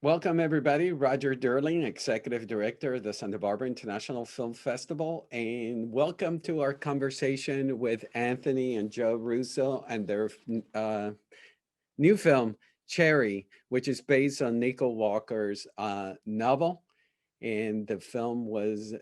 Welcome, everybody. Roger Durling, Executive Director of the Santa Barbara International Film Festival, and welcome to our conversation with Anthony and Joe Russo and their new film, Cherry, which is based on Nico Walker's novel. And the film was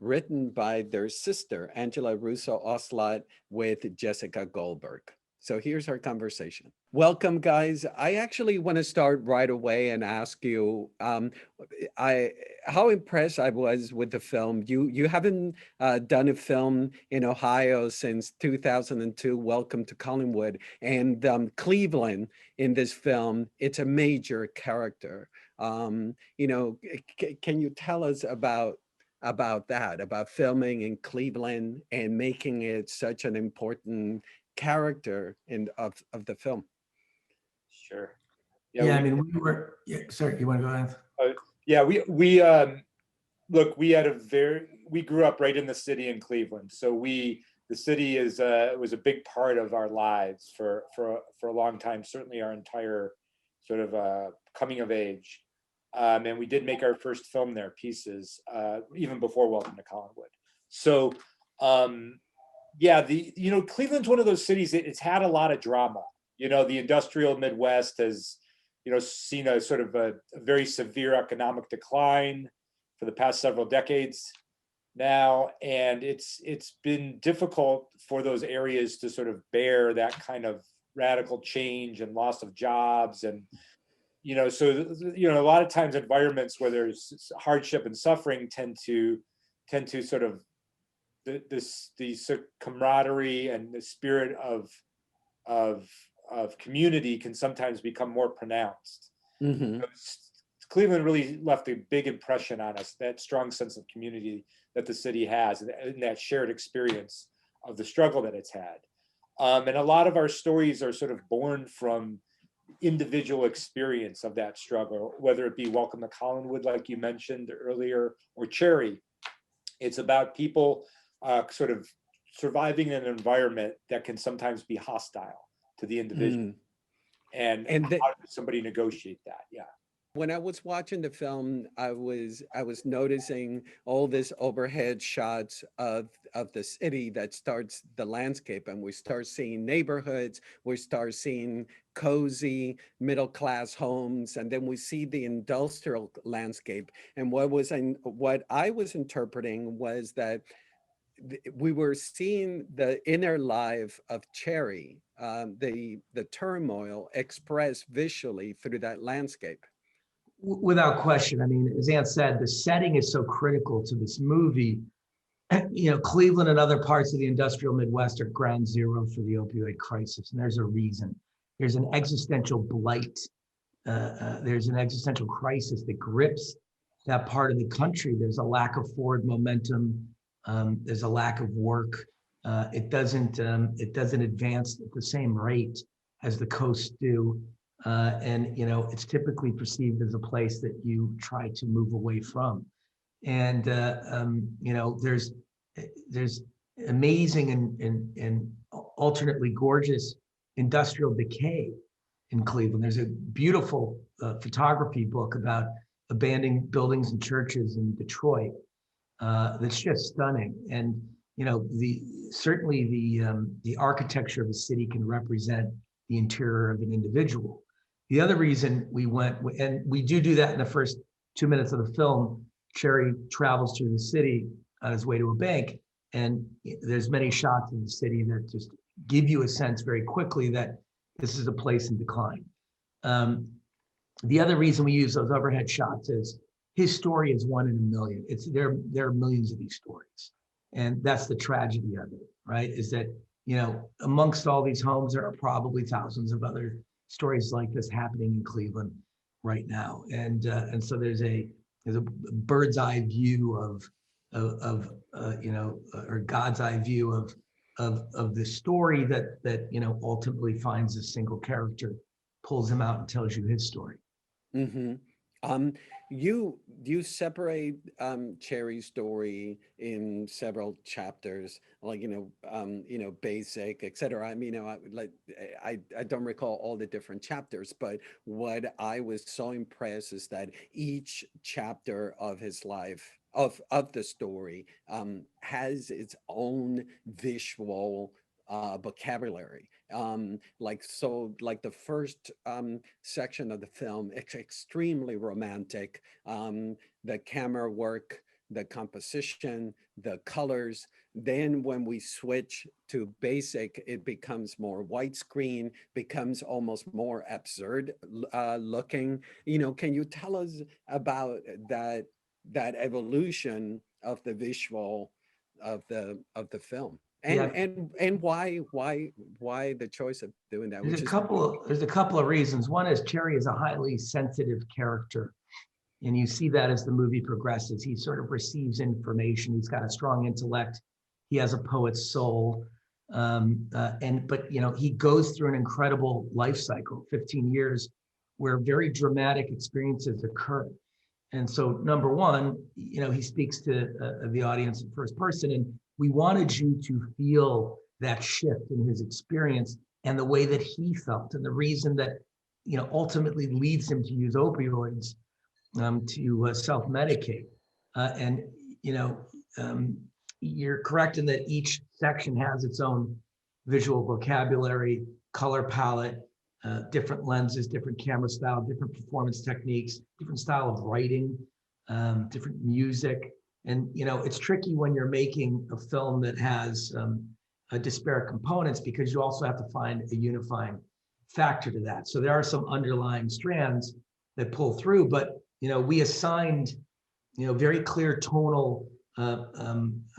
written by their sister, Angela Russo Oslot, with Jessica Goldberg. So here's our conversation. Welcome, guys. I actually want to start right away and ask you how impressed I was with the film. You haven't done a film in Ohio since 2002, Welcome to Collinwood, and Cleveland in this film, it's a major character. Can you tell us about that, about filming in Cleveland and making it such an important character of the film? Sure. Yeah, I mean, we were. Yeah, sorry, you want to go ahead? Yeah, we look. We grew up right in the city in Cleveland, so the city was a big part of our lives for a long time. Certainly, our entire sort of coming of age, and we did make our first film there, Pieces, even before Welcome to Collinwood. So, yeah, Cleveland's one of those cities that it's had a lot of drama. The industrial Midwest has, seen a sort of a very severe economic decline for the past several decades now. And it's been difficult for those areas to sort of bear that kind of radical change and loss of jobs. And, a lot of times environments where there's hardship and suffering tend to sort of the camaraderie and the spirit of community can sometimes become more pronounced. Mm-hmm. Cleveland really left a big impression on us, that strong sense of community that the city has, and that shared experience of the struggle that it's had. And a lot of our stories are sort of born from individual experience of that struggle, whether it be Welcome to Collinwood, like you mentioned earlier, or Cherry. It's about people sort of surviving in an environment that can sometimes be hostile to the individual. And how does somebody negotiate that? Yeah. When I was watching the film, I was noticing all these overhead shots of the city that starts the landscape, and we start seeing neighborhoods, we start seeing cozy middle-class homes, and then we see the industrial landscape. And what I was interpreting was that we were seeing the inner life of Cherry, the turmoil expressed visually through that landscape. Without question. I mean, as Ant said, the setting is so critical to this movie. Cleveland and other parts of the industrial Midwest are ground zero for the opioid crisis, and there's a reason. There's an existential blight. There's an existential crisis that grips that part of the country. There's a lack of forward momentum. There's a lack of work. It doesn't advance at the same rate as the coasts do. And it's typically perceived as a place that you try to move away from. And there's amazing and alternately gorgeous industrial decay in Cleveland. There's a beautiful photography book about abandoned buildings and churches in Detroit that's just stunning. And certainly the architecture of a city can represent the interior of an individual. The other reason we went, and we do that in the first 2 minutes of the film, Cherry travels through the city on his way to a bank, and there's many shots in the city that just give you a sense very quickly that this is a place in decline. The other reason we use those overhead shots is his story is one in a million. There are millions of these stories, and that's the tragedy of it, right? Is that amongst all these homes, there are probably thousands of other stories like this happening in Cleveland right now, and so there's a bird's eye view or God's eye view of the story that ultimately finds a single character, pulls him out, and tells you his story. Mm-hmm. you separate Cherry's story in several chapters, like basic, etc. I mean, I don't recall all the different chapters, but what I was so impressed is that each chapter of his life of the story has its own visual vocabulary. Like the first section of the film, it's extremely romantic. The camera work, the composition, the colors. Then when we switch to basic, it becomes more widescreen, becomes almost more absurd looking. Can you tell us about that evolution of the visual of the film? Yeah, And why the choice of doing that, there's which a is couple there's a couple of reasons. One is Cherry is a highly sensitive character. And you see that as the movie progresses. He sort of receives information. He's got a strong intellect. He has a poet's soul. But he goes through an incredible life cycle, 15 years, where very dramatic experiences occur. And so, number one, he speaks to the audience in first person, and we wanted you to feel that shift in his experience and the way that he felt, and the reason that ultimately leads him to use opioids, to self-medicate. And you're correct in that each section has its own visual vocabulary, color palette, different lenses, different camera style, different performance techniques, different style of writing, different music. And it's tricky when you're making a film that has disparate components, because you also have to find a unifying factor to that. So there are some underlying strands that pull through, but we assigned very clear tonal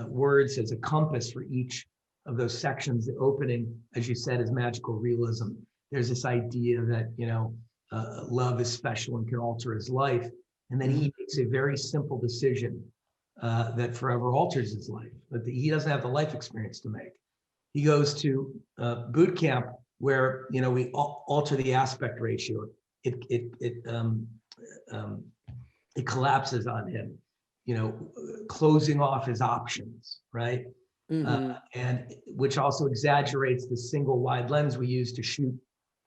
words as a compass for each of those sections. The opening, as you said, is magical realism. There's this idea that love is special and can alter his life, and then he makes a very simple decision that forever alters his life, but he doesn't have the life experience to make. He goes to boot camp, where we alter the aspect ratio. It collapses on him, closing off his options, right? And which also exaggerates the single wide lens we use to shoot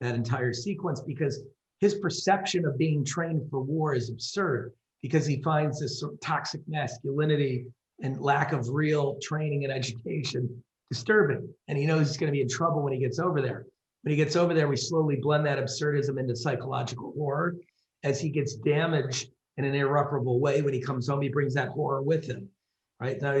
that entire sequence, because his perception of being trained for war is absurd, because he finds this sort of toxic masculinity and lack of real training and education disturbing. And he knows he's going to be in trouble when he gets over there. When he gets over there, we slowly blend that absurdism into psychological horror. As he gets damaged in an irreparable way, when he comes home, he brings that horror with him. Right now,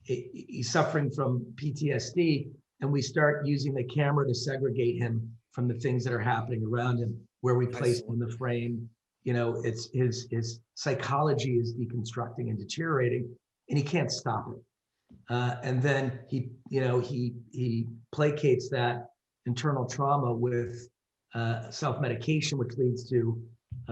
he's suffering from PTSD, and we start using the camera to segregate him from the things that are happening around him, where we place him in the frame. It's his psychology is deconstructing and deteriorating, and he can't stop it. And then he placates that internal trauma with self-medication, which leads to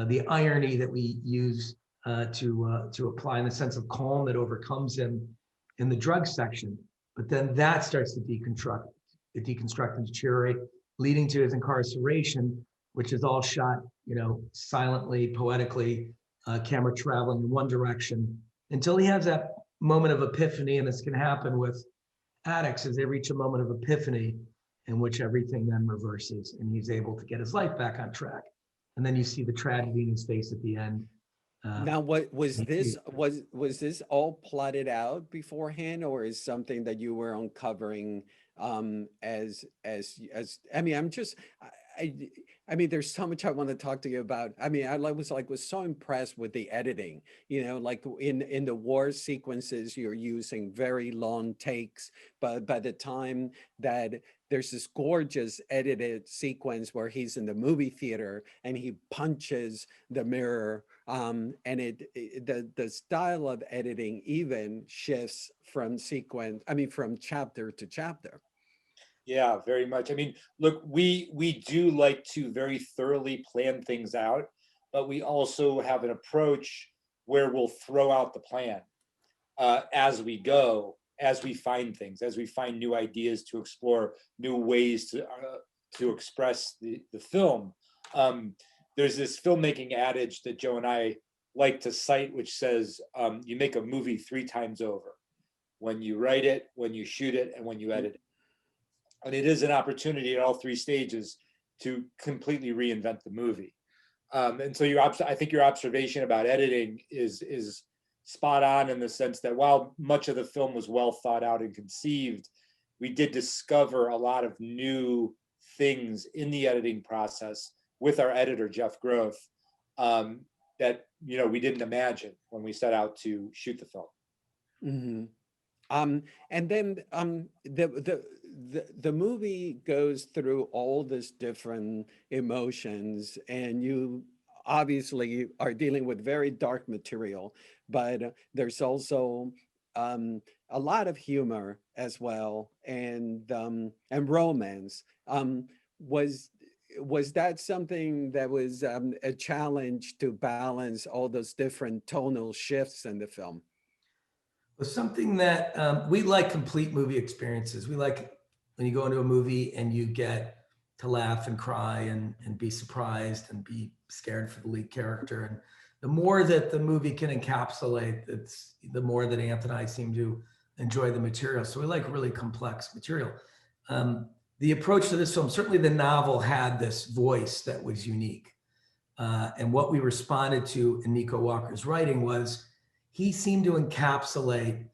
the irony that we use to apply in the sense of calm that overcomes him in the drug section. But then that starts to deconstruct and deteriorate, leading to his incarceration, which is all shot, silently, poetically, camera traveling in one direction, until he has that moment of epiphany. And this can happen with addicts, as they reach a moment of epiphany in which everything then reverses, and he's able to get his life back on track. And then you see the tragedy in his face at the end. Now, what was this all plotted out beforehand, or is something that you were uncovering as I mean, I mean, there's so much I want to talk to you about. I mean, I was so impressed with the editing, like in the war sequences, you're using very long takes, but by the time that there's this gorgeous edited sequence where he's in the movie theater and he punches the mirror, and the style of editing even shifts from chapter to chapter. Yeah, very much. I mean, look, we do like to very thoroughly plan things out, but we also have an approach where we'll throw out the plan as we go, as we find things, as we find new ideas to explore, new ways to express the film. there's this filmmaking adage that Joe and I like to cite, which says you make a movie 3 times over: when you write it, when you shoot it, and when you edit it. And it is an opportunity at all 3 stages to completely reinvent the movie. And so I think your observation about editing is spot on, in the sense that while much of the film was well thought out and conceived, we did discover a lot of new things in the editing process with our editor, Jeff Groth, that we didn't imagine when we set out to shoot the film. Mm-hmm. And then the movie goes through all these different emotions, and you obviously are dealing with very dark material, but there's also a lot of humor as well, and romance. Was that something that was a challenge to balance all those different tonal shifts in the film? Was something that we like complete movie experiences. We like when you go into a movie and you get to laugh and cry and be surprised and be scared for the lead character. And the more that the movie can encapsulate, it's the more that Anthony and I seem to enjoy the material. So we like really complex material. The approach to this film, certainly the novel had this voice that was unique. And what we responded to in Nico Walker's writing was, he seemed to encapsulate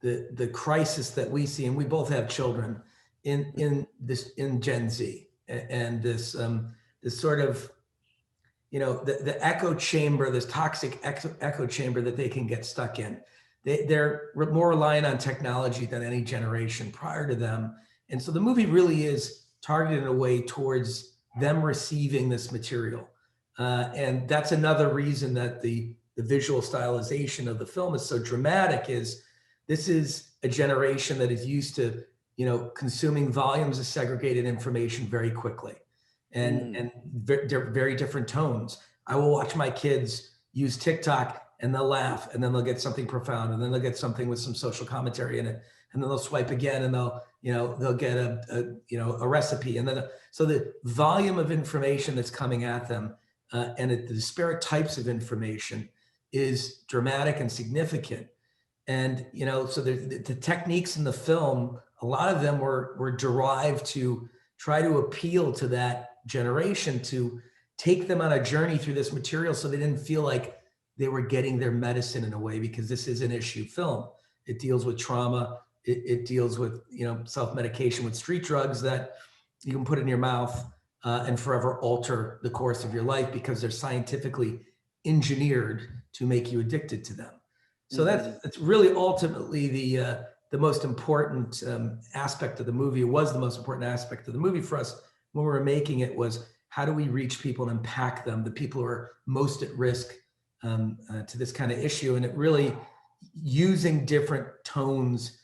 the crisis that we see, and we both have children, in Gen Z, and this sort of, the echo chamber, this toxic echo chamber that they can get stuck in. They're more reliant on technology than any generation prior to them, and so the movie really is targeted in a way towards them receiving this material, and that's another reason that the visual stylization of the film is so dramatic. Is this is a generation that is used to, consuming volumes of segregated information very quickly, and very different tones. I will watch my kids use TikTok and they'll laugh, and then they'll get something profound, and then they'll get something with some social commentary in it, and then they'll swipe again, and they'll get a recipe, and then so the volume of information that's coming at them, and the disparate types of information is dramatic and significant. And, so the techniques in the film, a lot of them were derived to try to appeal to that generation, to take them on a journey through this material so they didn't feel like they were getting their medicine in a way, because this is an issue film. It deals with trauma. It deals with, self-medication with street drugs that you can put in your mouth and forever alter the course of your life, because they're scientifically engineered to make you addicted to them. So that's really ultimately the most important aspect of the movie. It was the most important aspect of the movie for us when we were making it, was how do we reach people and impact them, the people who are most at risk to this kind of issue. And it really, using different tones,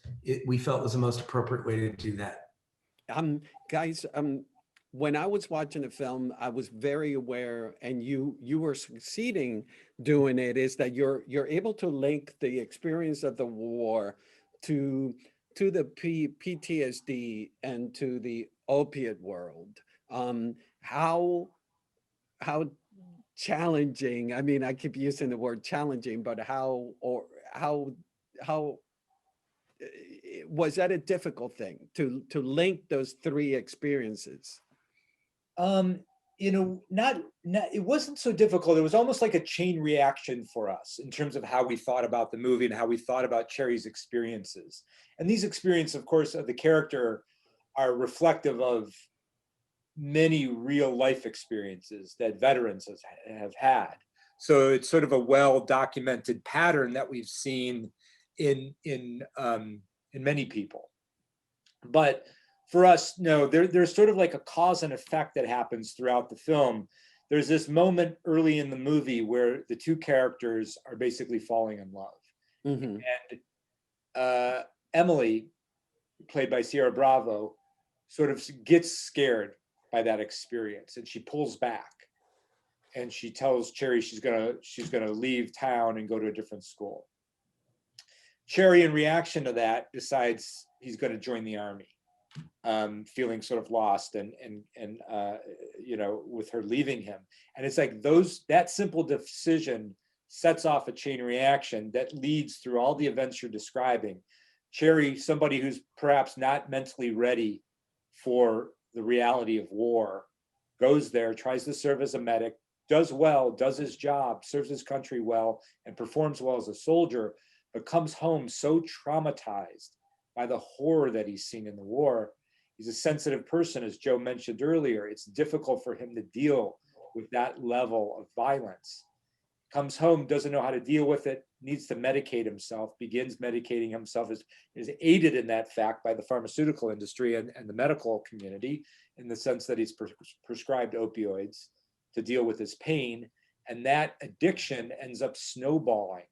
we felt was the most appropriate way to do that. Guys, when I was watching the film, I was very aware, and you were succeeding doing it, is that you're able to link the experience of the war to the PTSD and to the opiate world. How challenging, I mean, I keep using the word challenging, but how was that a difficult thing to link those 3 experiences? Not it wasn't so difficult. It was almost like a chain reaction for us in terms of how we thought about the movie and how we thought about Cherry's experiences. And these experiences, of course, of the character are reflective of many real life experiences that veterans have had. So it's sort of a well-documented pattern that we've seen in many people. But for us, no, there's sort of like a cause and effect that happens throughout the film. There's this moment early in the movie where the 2 characters are basically falling in love. And Emily, played by Sierra Bravo, sort of gets scared by that experience, and she pulls back, and she tells Cherry she's gonna leave town and go to a different school. Cherry, in reaction to that, decides he's going to join the army. feeling sort of lost and with her leaving him. And it's like that simple decision sets off a chain reaction that leads through all the events you're describing. Cherry, somebody who's perhaps not mentally ready for the reality of war, goes there, tries to serve as a medic, does well, does his job, serves his country well, and performs well as a soldier, but comes home so traumatized by the horror that he's seen in the war. He's a sensitive person, as Joe mentioned earlier. It's difficult for him to deal with that level of violence. Comes home, doesn't know how to deal with it, needs to medicate himself, begins medicating himself, is aided in that fact by the pharmaceutical industry and the medical community, in the sense that he's prescribed opioids to deal with his pain. And that addiction ends up snowballing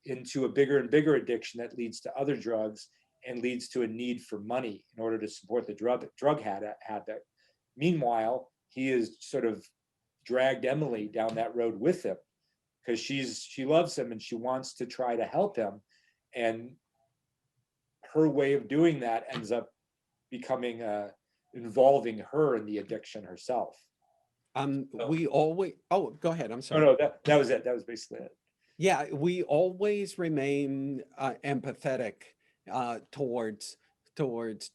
into a bigger and bigger addiction that leads to other drugs and leads to a need for money in order to support the drug habit. Meanwhile, he has sort of dragged Emily down that road with him, because she loves him and she wants to try to help him. And her way of doing that ends up becoming involving her in the addiction herself. We always, oh, go ahead, I'm sorry. No, that was it. That was basically it. Yeah, we always remain empathetic towards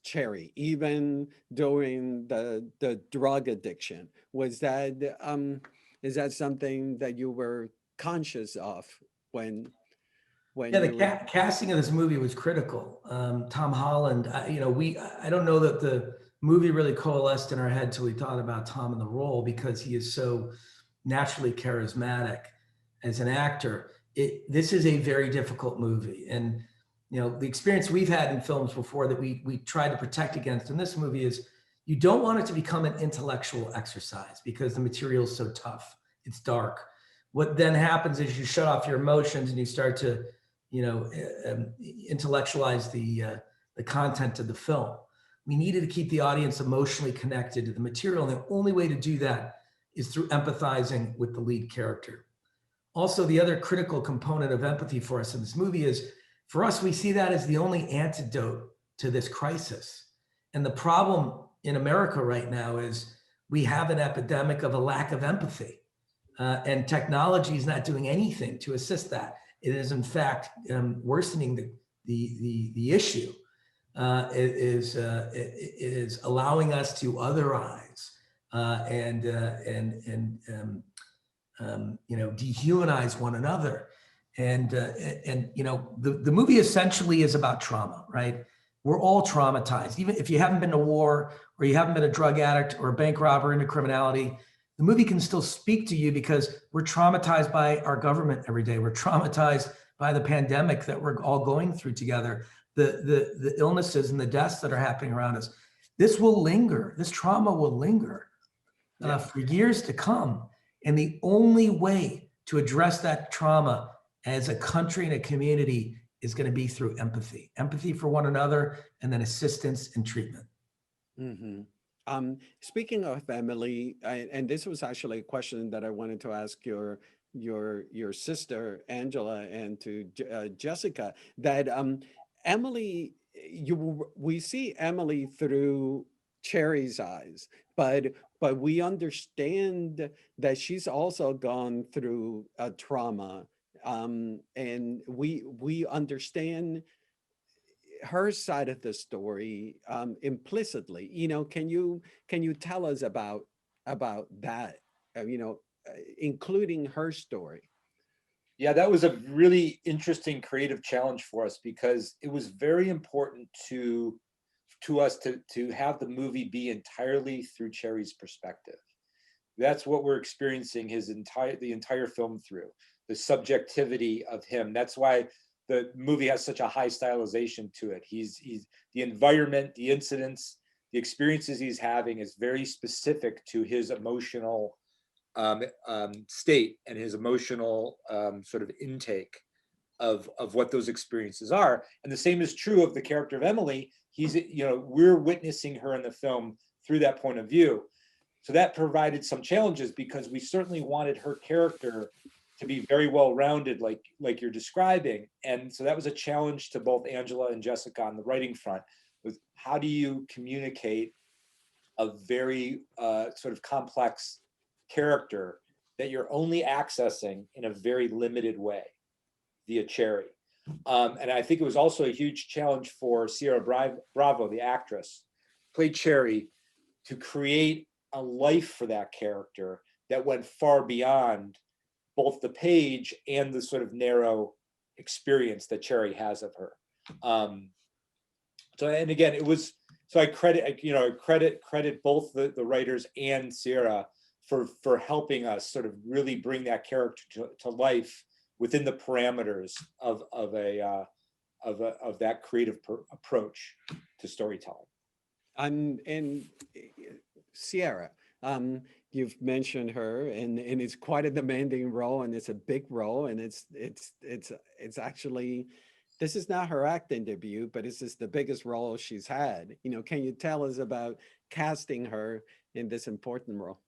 Cherry, even during the drug addiction. Was that is that something that you were conscious of when Yeah, the casting of this movie was critical. Tom Holland, I don't know that the movie really coalesced in our head till we thought about Tom in the role, because he is so naturally charismatic as an actor. This is a very difficult movie. And, the experience we've had in films before that we tried to protect against in this movie is you don't want it to become an intellectual exercise, because the material is so tough. It's dark. What then happens is you shut off your emotions and you start to, intellectualize the content of the film. We needed to keep the audience emotionally connected to the material. And the only way to do that is through empathizing with the lead character. Also, the other critical component of empathy for us in this movie is, for us, we see that as the only antidote to this crisis. And the problem in America right now is we have an epidemic of a lack of empathy. And technology is not doing anything to assist that. It is, in fact, worsening the issue. It is allowing us to otherize and dehumanize one another. And the movie essentially is about trauma, right? We're all traumatized. Even if you haven't been to war, or you haven't been a drug addict or a bank robber into criminality, the movie can still speak to you, because we're traumatized by our government every day. We're traumatized by the pandemic that we're all going through together, the illnesses and the deaths that are happening around us. This will linger. This trauma will linger for years to come. And the only way to address that trauma as a country and a community is going to be through empathy for one another, and then assistance and treatment. Mm-hmm. Speaking of Emily, and this was actually a question that I wanted to ask your sister Angela and to Jessica, that Emily, we see Emily through Cherry's eyes, but we understand that she's also gone through a trauma, and we understand her side of the story implicitly. Can you tell us about that? Including her story. Yeah, that was a really interesting creative challenge for us, because it was very important to us to have the movie be entirely through Cherry's perspective. That's what we're experiencing the entire film through, the subjectivity of him. That's why the movie has such a high stylization to it. He's the environment, the incidents, the experiences he's having is very specific to his emotional state and his emotional sort of intake of what those experiences are. And the same is true of the character of Emily. We're witnessing her in the film through that point of view. So that provided some challenges, because we certainly wanted her character to be very well-rounded, like you're describing. And so that was a challenge to both Angela and Jessica on the writing front. was how do you communicate a very sort of complex character that you're only accessing in a very limited way via Cherry. And I think it was also a huge challenge for Sierra Bravo, the actress, played Cherry, to create a life for that character that went far beyond both the page and the sort of narrow experience that Cherry has of her. So, and again, it was, so I credit, you know, credit both the writers and Sierra for helping us sort of really bring that character to life within the parameters of that creative approach to storytelling. And Sierra, you've mentioned her, and it's quite a demanding role, and it's a big role, and it's actually, this is not her acting debut, but this is the biggest role she's had. You know, can you tell us about casting her in this important role?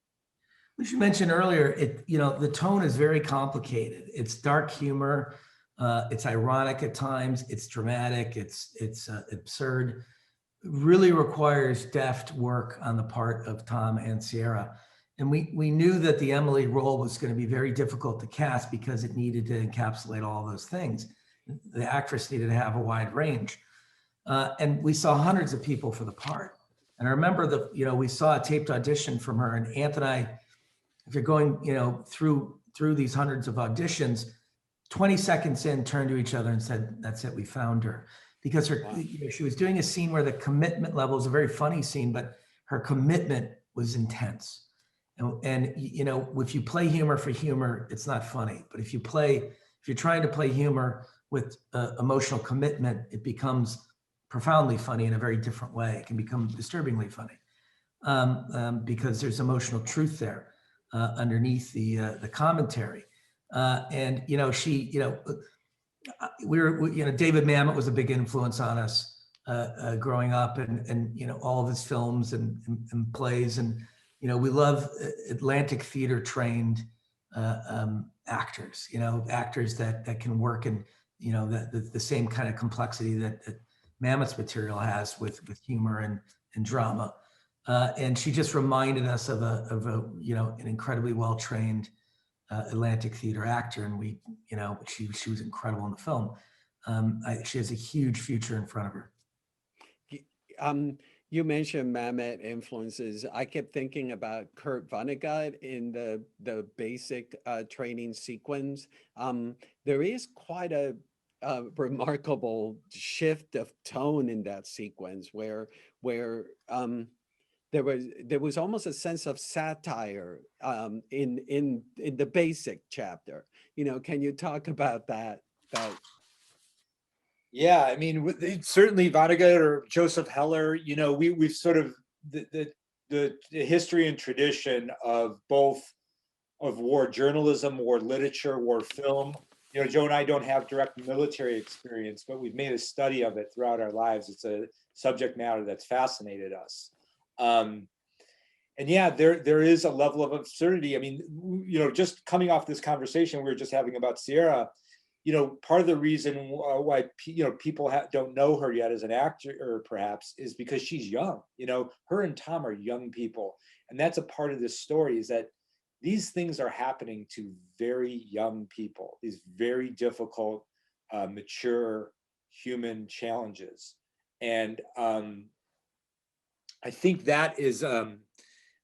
As you mentioned earlier, the tone is very complicated. It's dark humor, it's ironic at times, it's dramatic, it's absurd. Really requires deft work on the part of Tom and Sierra. And we knew that the Emily role was going to be very difficult to cast because it needed to encapsulate all those things. The actress needed to have a wide range. And we saw hundreds of people for the part. And I remember we saw a taped audition from her, and Anthony, if you're going, through these hundreds of auditions, 20 seconds in, turned to each other and said, "That's it, we found her." Because she was doing a scene where the commitment level is a very funny scene, but her commitment was intense. And if you play humor for humor, it's not funny. But if you're trying to play humor with emotional commitment, it becomes profoundly funny in a very different way. It can become disturbingly funny because there's emotional truth there underneath the commentary. David Mamet was a big influence on us growing up, and all of his films and plays, and we love Atlantic theater trained actors, actors that can work in the same kind of complexity that Mamet's material has with humor and drama. And she just reminded us of an incredibly well trained Atlantic theater actor, and she was incredible in the film. She has a huge future in front of her. You mentioned Mamet influences. I kept thinking about Kurt Vonnegut in the basic training sequence. There is quite a remarkable shift of tone in that sequence where there was almost a sense of satire in the basic chapter. Can you talk about that? Yeah, I mean, certainly Vonnegut or Joseph Heller. We've sort of the history and tradition of both of war journalism, war literature, war film. Joe and I don't have direct military experience, but we've made a study of it throughout our lives. It's a subject matter that's fascinated us. And yeah, there is a level of absurdity. I mean, just coming off this conversation we were just having about Sierra, part of the reason why people don't know her yet as an actor, or perhaps, is because she's young. Her and Tom are young people, and that's a part of this story, is that these things are happening to very young people. These very difficult, mature human challenges, and I think that is.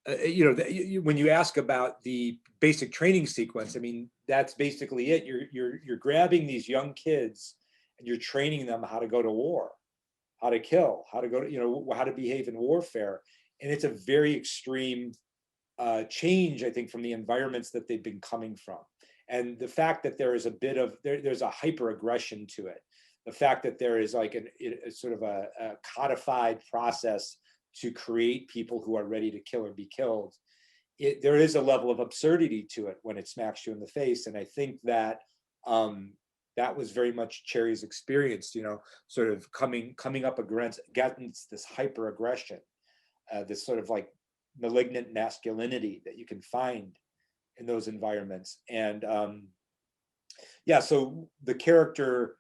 When you ask about the basic training sequence, I mean, that's basically it. You're grabbing these young kids and you're training them how to go to war, how to kill, how to go to, how to behave in warfare. And it's a very extreme change, I think, from the environments that they've been coming from. And the fact that there is a bit of, there's a hyper aggression to it. The fact that there is like a sort of a codified process to create people who are ready to kill or be killed. There is a level of absurdity to it when it smacks you in the face. And I think that that was very much Cherry's experience, sort of coming up against this hyper aggression, this sort of like malignant masculinity that you can find in those environments. And yeah, so the character,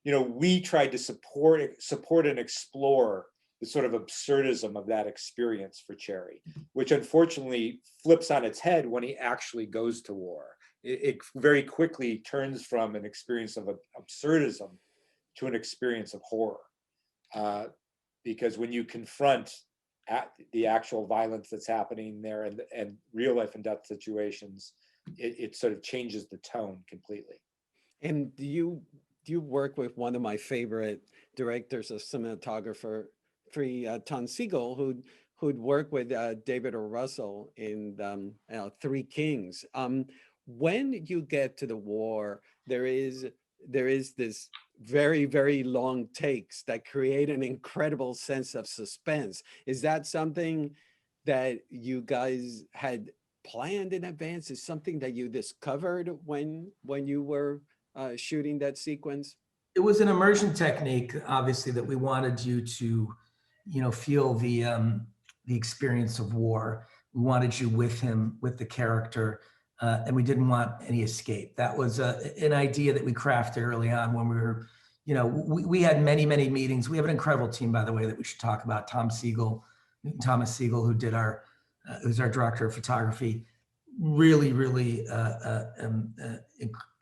we tried to support and explore sort of absurdism of that experience for Cherry, which unfortunately flips on its head when he actually goes to war. It very quickly turns from an experience of absurdism to an experience of horror. Because when you confront the actual violence that's happening there and real life and death situations, it sort of changes the tone completely. And do you work with one of my favorite directors, a cinematographer, Tom Siegel, who'd worked with David O. Russell in Three Kings. When you get to the war, there is this very, very long takes that create an incredible sense of suspense. Is that something that you guys had planned in advance? Is something that you discovered when you were shooting that sequence? It was an immersion technique, obviously, that we wanted you to, feel the experience of war. We wanted you with him, with the character, and we didn't want any escape. That was an idea that we crafted early on when we were, we had many, many meetings. We have an incredible team, by the way, that we should talk about. Thomas Siegel, who did who's our director of photography. Really, really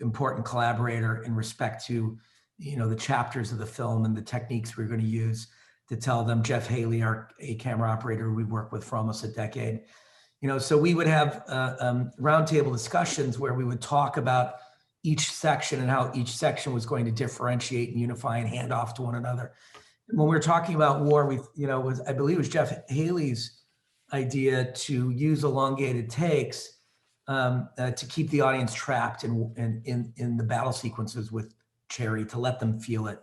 important collaborator in respect to, the chapters of the film and the techniques we're going to use to tell them. Jeff Haley, our camera operator, we worked with for almost a decade. So we would have roundtable discussions where we would talk about each section and how each section was going to differentiate and unify and hand off to one another. When we were talking about war, I believe it was Jeff Haley's idea to use elongated takes to keep the audience trapped in the battle sequences with Cherry, to let them feel it.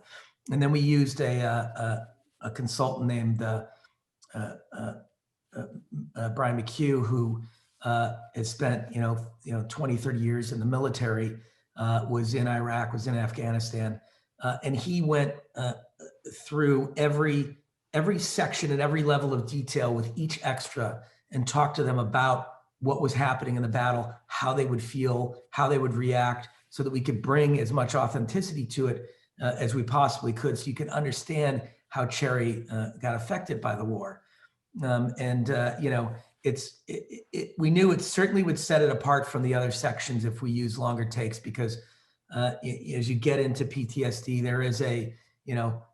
And then we used a consultant named Brian McHugh, who has spent 20, 30 years in the military, was in Iraq, was in Afghanistan, and he went through every section and every level of detail with each extra and talked to them about what was happening in the battle, how they would feel, how they would react, so that we could bring as much authenticity to it as we possibly could, so you can understand how Cherry got affected by the war. We knew it certainly would set it apart from the other sections if we use longer takes, because as you get into PTSD,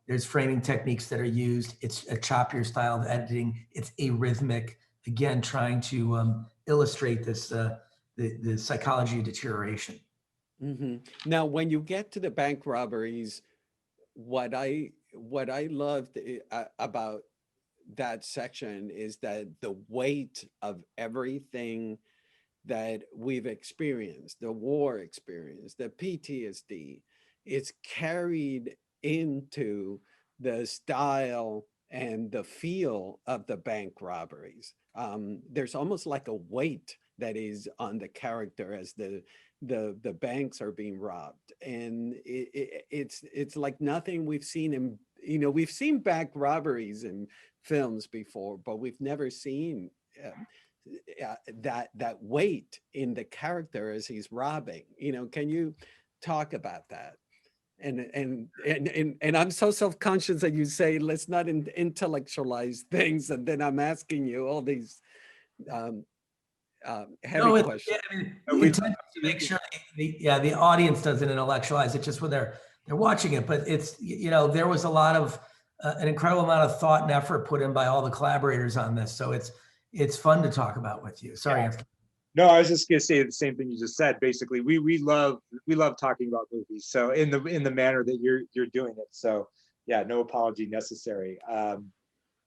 there's framing techniques that are used. It's a choppier style of editing. It's arrhythmic, again, trying to illustrate this the psychology of deterioration. Mm-hmm. Now, when you get to the bank robberies, what I loved about that section is that the weight of everything that we've experienced, the war experience, the PTSD, is carried into the style and the feel of the bank robberies. There's almost like a weight that is on the character as the banks are being robbed, and it's like nothing we've seen in, we've seen bank robberies in films before, but we've never seen that weight in the character as he's robbing. Can you talk about that? And I'm so self-conscious that you say let's not intellectualize things, and then I'm asking you all these heavy questions. The intent is to make sure the audience doesn't intellectualize it just when they're watching it. But it's, there was a lot of an incredible amount of thought and effort put in by all the collaborators on this. So it's fun to talk about with you. Sorry, Anthony. No, I was just gonna say the same thing you just said. Basically, we love talking about movies. So in the manner that you're doing it. So yeah, no apology necessary.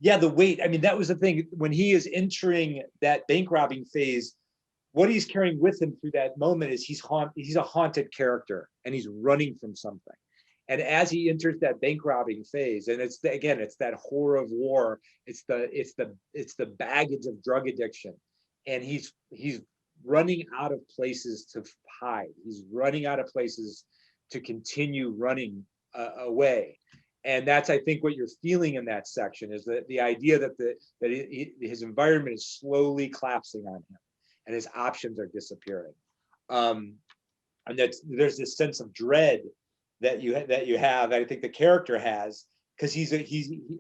The weight. I mean, that was the thing when he is entering that bank robbing phase. What he's carrying with him through that moment is he's a haunted character, and he's running from something. And as he enters that bank robbing phase, and it's that horror of war. It's the baggage of drug addiction, and he's running out of places to hide. He's running out of places to continue running away. And that's, I think, what you're feeling in that section is that the idea that his environment is slowly collapsing on him, and his options are disappearing. And there's this sense of dread that you have, that I think the character has, because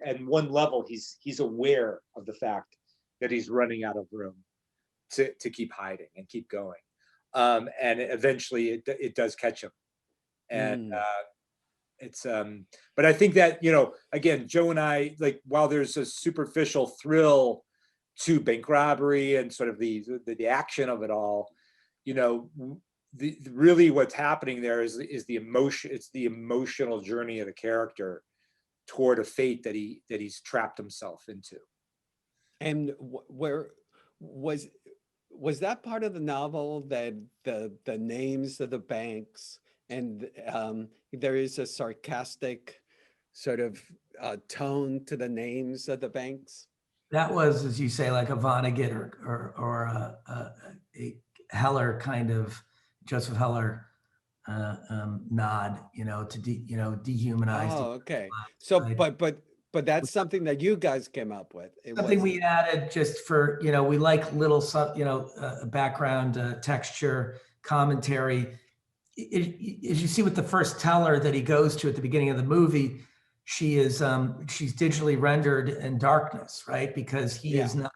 at one level he's aware of the fact that he's running out of room to keep hiding and keep going, and eventually it does catch him, and it's but I think that, you know, again, Joe and I, like, while there's a superficial thrill to bank robbery and sort of the action of it all, you know, really what's happening there is the emotion. It's the emotional journey of the character toward a fate that he's trapped himself into. And where was that part of the novel, that the names of the banks, and there is a sarcastic sort of tone to the names of the banks? That was, as you say, like a Vonnegut or a Heller kind of, Joseph Heller nod, you know, to dehumanize. Oh, okay. So, Right. but that's something that you guys came up with. It Something wasn't. we added just for, you know, we like little, background texture, commentary. As you see with the first teller that he goes to at the beginning of the movie, she's digitally rendered in darkness, right? Because he is not,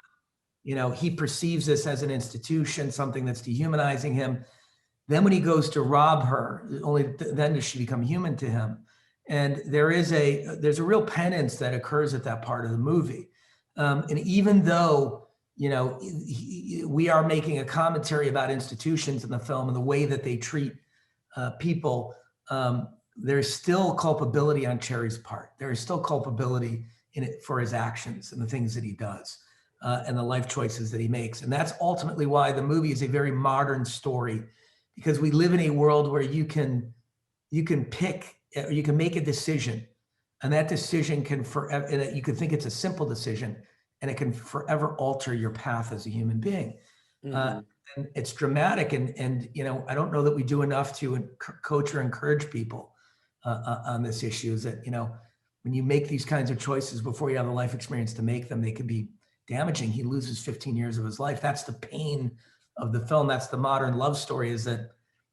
you know, he perceives this as an institution, something that's dehumanizing him. Then when he goes to rob her, only then does she become human to him. And there's a real penance that occurs at that part of the movie. And even though, you know, we are making a commentary about institutions in the film and the way that they treat people, there's still culpability on Cherry's part. There is still culpability in it for his actions and the things that he does, and the life choices that he makes. And that's ultimately why the movie is a very modern story, because we live in a world where you can pick, or you can make a decision, and that decision can forever, and you can think it's a simple decision, and it can forever alter your path as a human being. And it's dramatic, and you know, I don't know that we do enough to coach or encourage people on this issue. Is that, you know, when you make these kinds of choices before you have the life experience to make them, they can be damaging. He loses 15 years of his life. That's the pain of the film. That's the modern love story, is that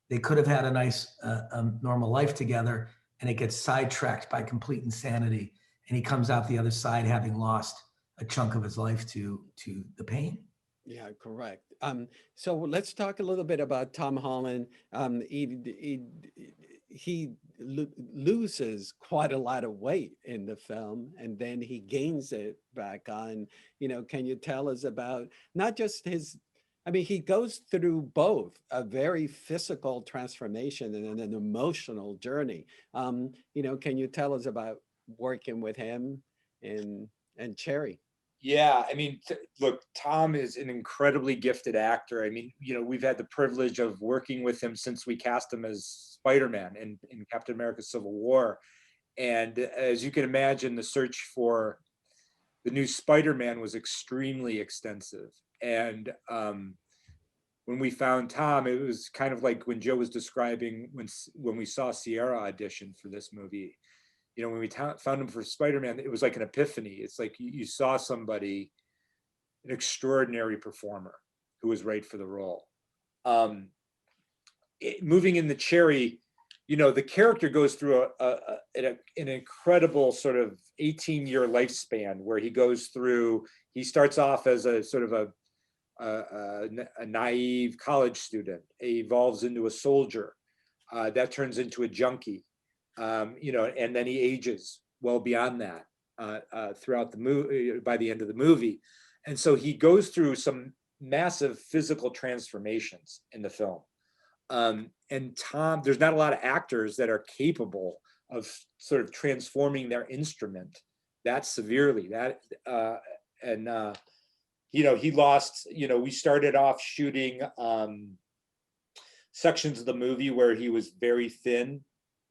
they could have had a nice normal life together, and it gets sidetracked by complete insanity, and he comes out the other side having lost a chunk of his life to the pain. Yeah, correct. So let's talk a little bit about Tom Holland. He loses quite a lot of weight in the film, and then he gains it back on. You know, can you tell us about not just his? I mean, he goes through both a very physical transformation and an emotional journey. You know, can you tell us about working with him and Cherry? Yeah, I mean, look, Tom is an incredibly gifted actor. I mean, you know, we've had the privilege of working with him since we cast him as Spider-Man in Captain America: Civil War. And as you can imagine, the search for the new Spider-Man was extremely extensive. And when we found Tom, it was kind of like when Joe was describing when we saw Sierra audition for this movie. You know, when we found him for Spider-Man, it was like an epiphany. It's like you saw somebody, an extraordinary performer who was right for the role. Moving in the Cherry, you know, the character goes through an incredible sort of 18-year lifespan where he starts off as a sort of a naive college student, evolves into a soldier, that turns into a junkie. You know, and then he ages well beyond that throughout the movie, by the end of the movie. And so he goes through some massive physical transformations in the film. And Tom, there's not a lot of actors that are capable of sort of transforming their instrument that severely. You know, he lost, you know, we started off shooting sections of the movie where he was very thin,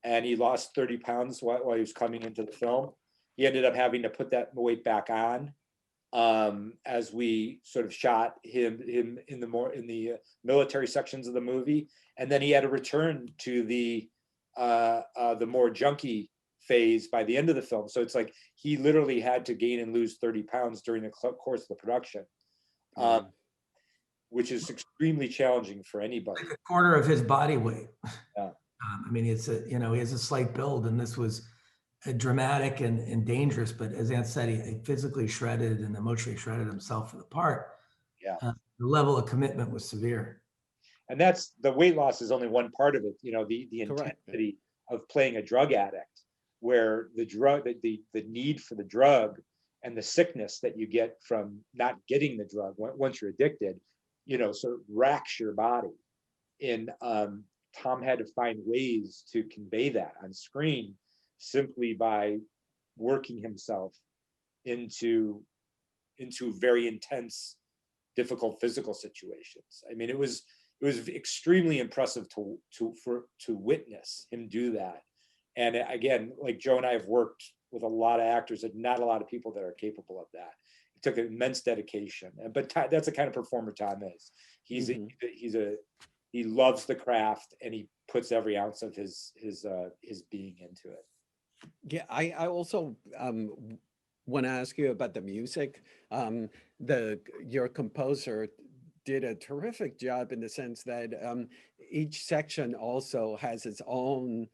and he lost 30 pounds while he was coming into the film. He ended up having to put that weight back on as we sort of shot him in the military sections of the movie, and then he had to return to the more junky phase by the end of the film. So it's like he literally had to gain and lose 30 pounds during the course of the production, which is extremely challenging for anybody. Like a quarter of his body weight. Yeah. I mean, he has a slight build, and this was, dramatic and dangerous, but as Ant said, he physically shredded and emotionally shredded himself for the part. Yeah. The level of commitment was severe. And that's the weight loss is only one part of it. You know, the Correct. intensity of playing a drug addict, where the drug, the need for the drug and the sickness that you get from not getting the drug once you're addicted, you know, sort of racks your body. And Tom had to find ways to convey that on screen simply by working himself into very intense, difficult physical situations. I mean, it was extremely impressive to witness him do that. And again, like Joe and I have worked with a lot of actors, and not a lot of people that are capable of that. It took immense dedication, but that's the kind of performer Tom is. He loves the craft, and he puts every ounce of his being into it. Yeah, I also want to ask you about the music. Your composer did a terrific job in the sense that each section also has its own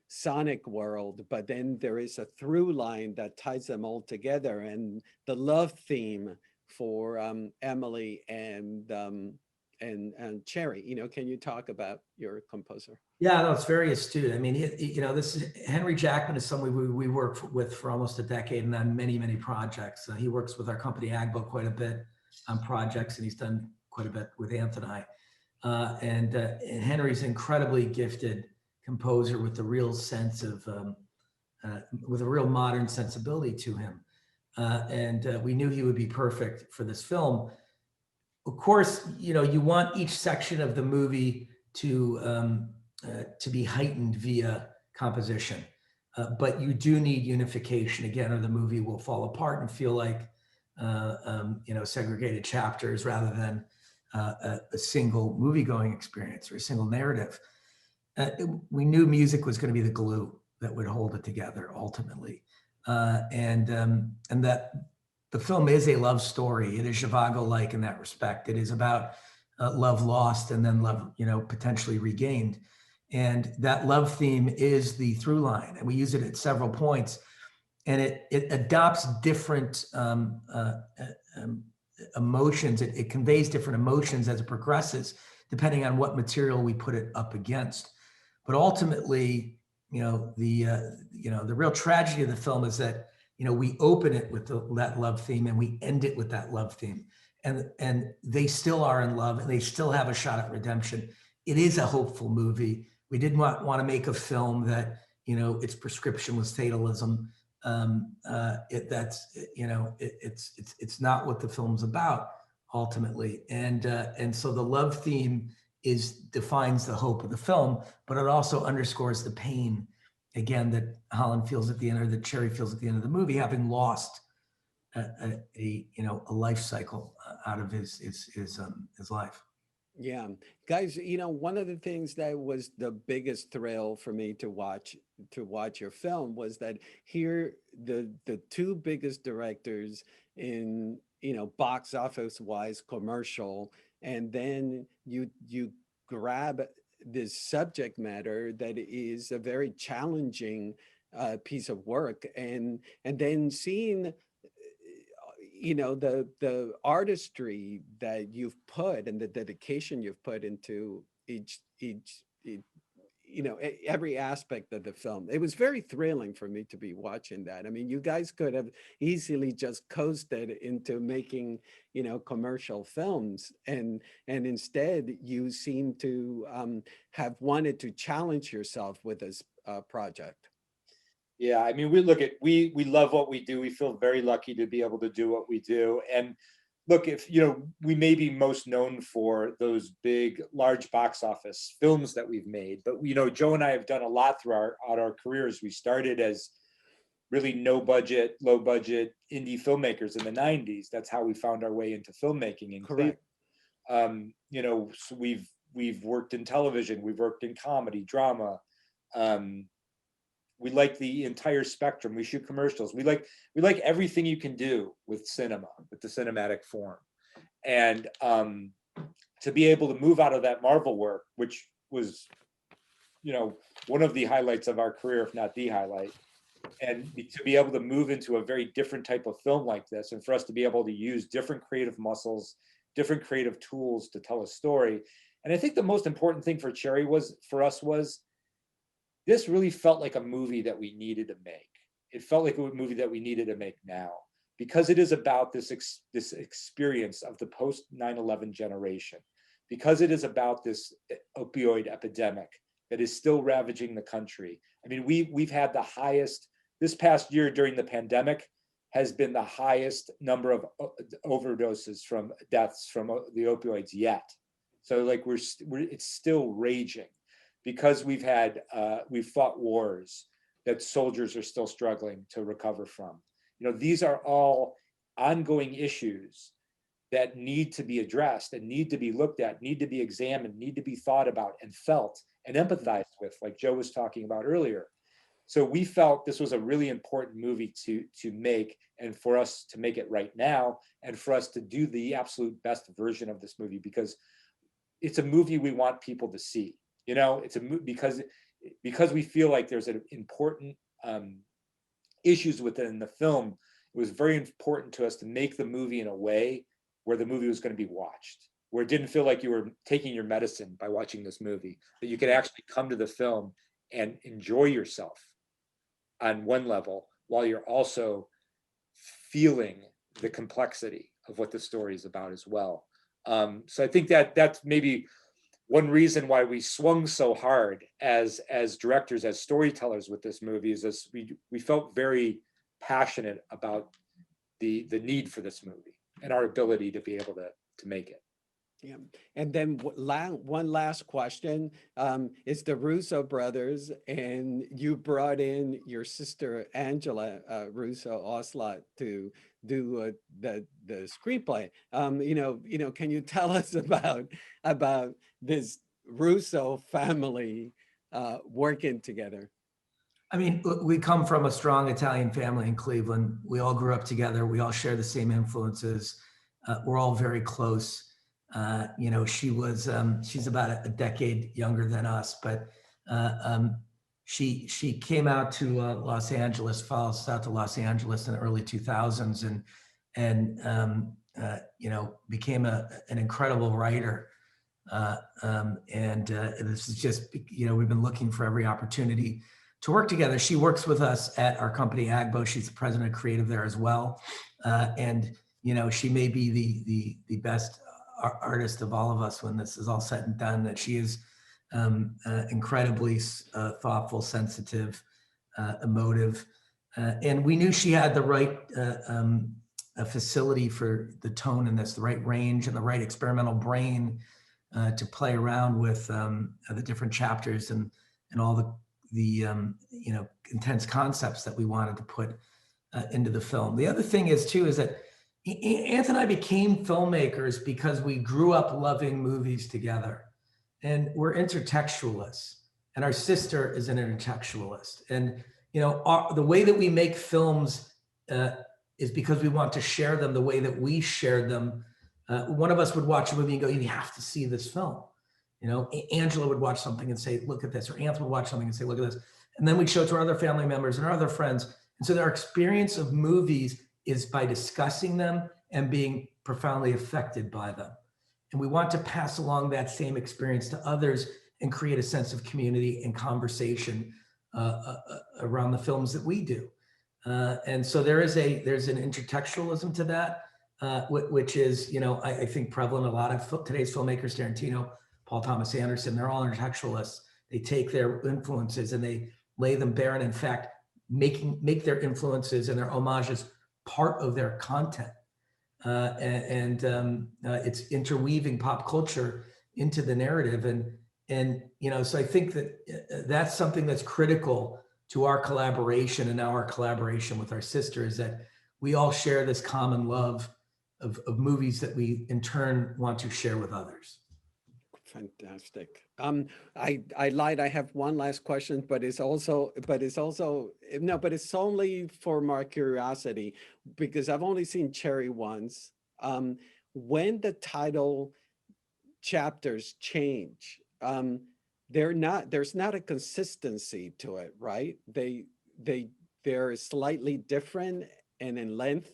sonic world, but then there is a through line that ties them all together. And the love theme for Emily and Cherry, you know, can you talk about your composer? Yeah, no, it's very astute. I mean, you know, this is Henry Jackman is someone we worked with for almost a decade and on many, many projects. He works with our company Agbo quite a bit on projects, and he's done quite a bit with Anthony. And Henry's incredibly gifted composer with a real sense of, with a real modern sensibility to him. And we knew he would be perfect for this film. Of course, you know, you want each section of the movie to be heightened via composition. But you do need unification again, or the movie will fall apart and feel like, you know, segregated chapters rather than a single movie-going experience or a single narrative. We knew music was going to be the glue that would hold it together ultimately, and that the film is a love story. It is Zhivago-like in that respect. It is about love lost and then love, you know, potentially regained. And that love theme is the through line, and we use it at several points. And it adopts different emotions. It conveys different emotions as it progresses, depending on what material we put it up against. But ultimately, you know, the real tragedy of the film is that, you know, we open it with that love theme and we end it with that love theme. And they still are in love and they still have a shot at redemption. It is a hopeful movie. We didn't want to make a film that, you know, its prescription was fatalism. It's not what the film's about ultimately. And so the love theme defines the hope of the film, but it also underscores the pain, again, that Holland feels at the end, or that Cherry feels at the end of the movie, having lost a life cycle out of his life. Yeah, guys, you know, one of the things that was the biggest thrill for me to watch your film was that here the two biggest directors in, you know, box office wise, commercial, and then you grab this subject matter that is a very challenging piece of work, and then seeing, you know, the artistry that you've put and the dedication you've put into each you know, every aspect of the film. It was very thrilling for me to be watching that. I mean, you guys could have easily just coasted into making, you know, commercial films, and instead you seem to have wanted to challenge yourself with this project. Yeah, I mean, we love what we do. We feel very lucky to be able to do what we do. And look, if you know, we may be most known for those big, large box office films that we've made, but you know, Joe and I have done a lot throughout our careers. We started as really low budget indie filmmakers in the '90s. That's how we found our way into filmmaking in Cleveland. Correct. You know, so we've worked in television, we've worked in comedy, drama. We like the entire spectrum. We shoot commercials. We like everything you can do with cinema, with the cinematic form. And to be able to move out of that Marvel work, which was, you know, one of the highlights of our career, if not the highlight, to be able to move into a very different type of film like this, and for us to be able to use different creative muscles, different creative tools to tell a story. And I think the most important thing for Cherry for us was this really felt like a movie that we needed to make. It felt like a movie that we needed to make now, because it is about this experience of the post 9/11 generation, because it is about this opioid epidemic that is still ravaging the country. I mean, we've had the highest, this past year during the pandemic has been the highest number of overdoses from deaths from the opioids yet. So like it's still raging, because we've fought wars that soldiers are still struggling to recover from. You know, these are all ongoing issues that need to be addressed and need to be looked at, need to be examined, need to be thought about and felt and empathized with, like Joe was talking about earlier. So we felt this was a really important movie to make, and for us to make it right now, and for us to do the absolute best version of this movie, because it's a movie we want people to see. You know, it's because we feel like there's an important issues within the film. It was very important to us to make the movie in a way where the movie was going to be watched, where it didn't feel like you were taking your medicine by watching this movie, that you could actually come to the film and enjoy yourself on one level, while you're also feeling the complexity of what the story is about as well. So I think that's maybe one reason why we swung so hard as directors, as storytellers with this movie, is this we felt very passionate about the need for this movie and our ability to be able to make it. Yeah. And then one last question. It's the Russo brothers, and you brought in your sister Angela Russo Oslot to do the screenplay. Can you tell us about this Russo family working together? I mean, we come from a strong Italian family in Cleveland. We all grew up together. We all share the same influences. We're all very close. She's about a decade younger than us, but she came out to Los Angeles, followed us out to Los Angeles in the early 2000s, and became an incredible writer. This is just, we've been looking for every opportunity to work together. She works with us at our company Agbo. She's the president of creative there as well, and she may be the best artist of all of us when this is all said and done. That she is incredibly thoughtful, sensitive, emotive, and we knew she had the right facility for the tone in this, the right range and the right experimental brain to play around with the different chapters and all the intense concepts that we wanted to put into the film. The other thing is that Anthony and I became filmmakers because we grew up loving movies together, and we're intertextualists, and our sister is an intertextualist. And the way that we make films is because we want to share them the way that we shared them. One of us would watch a movie and go, "You have to see this film." Angela would watch something and say, "Look at this," or Anthony would watch something and say, "Look at this," and then we'd show it to our other family members and our other friends. And so our experience of movies is by discussing them and being profoundly affected by them. And we want to pass along that same experience to others and create a sense of community and conversation around the films that we do. And so there's an intertextualism to that, which is, I think prevalent in a lot of today's filmmakers. Tarantino, Paul Thomas Anderson, they're all intertextualists. They take their influences and they lay them bare, and in fact, make their influences and their homages part of their content, it's interweaving pop culture into the narrative, and so I think that that's something that's critical to our collaboration, and now our collaboration with our sister, is that we all share this common love of movies that we in turn want to share with others. Fantastic. I lied. I have one last question, but it's only for my curiosity, because I've only seen Cherry once. When the title chapters change, there's not a consistency to it, right? They they're slightly different and in length?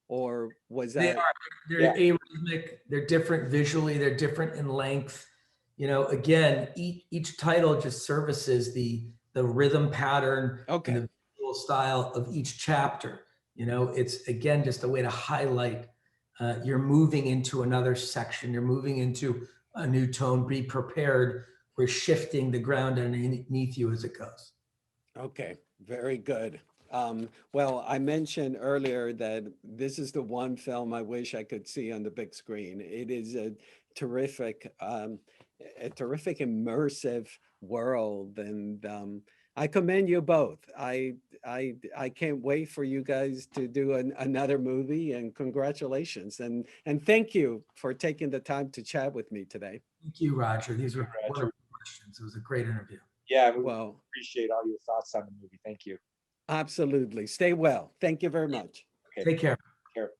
Or was They that, are, they're arrhythmic, they're different visually, they're different in length. You know, again, each title just services the rhythm pattern and okay, the visual style of each chapter. You know, it's again just a way to highlight you're moving into another section, you're moving into a new tone, be prepared. We're shifting the ground underneath you as it goes. okay, very good. Well, I mentioned earlier that this is the one film I wish I could see on the big screen. It is terrific, a terrific immersive world, and I commend you both. I can't wait for you guys to do another movie, and congratulations, and thank you for taking the time to chat with me today. Thank you, Roger. These were Roger. wonderful questions. It was a great interview. Yeah, we Well, appreciate all your thoughts on the movie. Thank you. absolutely. Stay well. Thank you very much. Okay, Take care. care.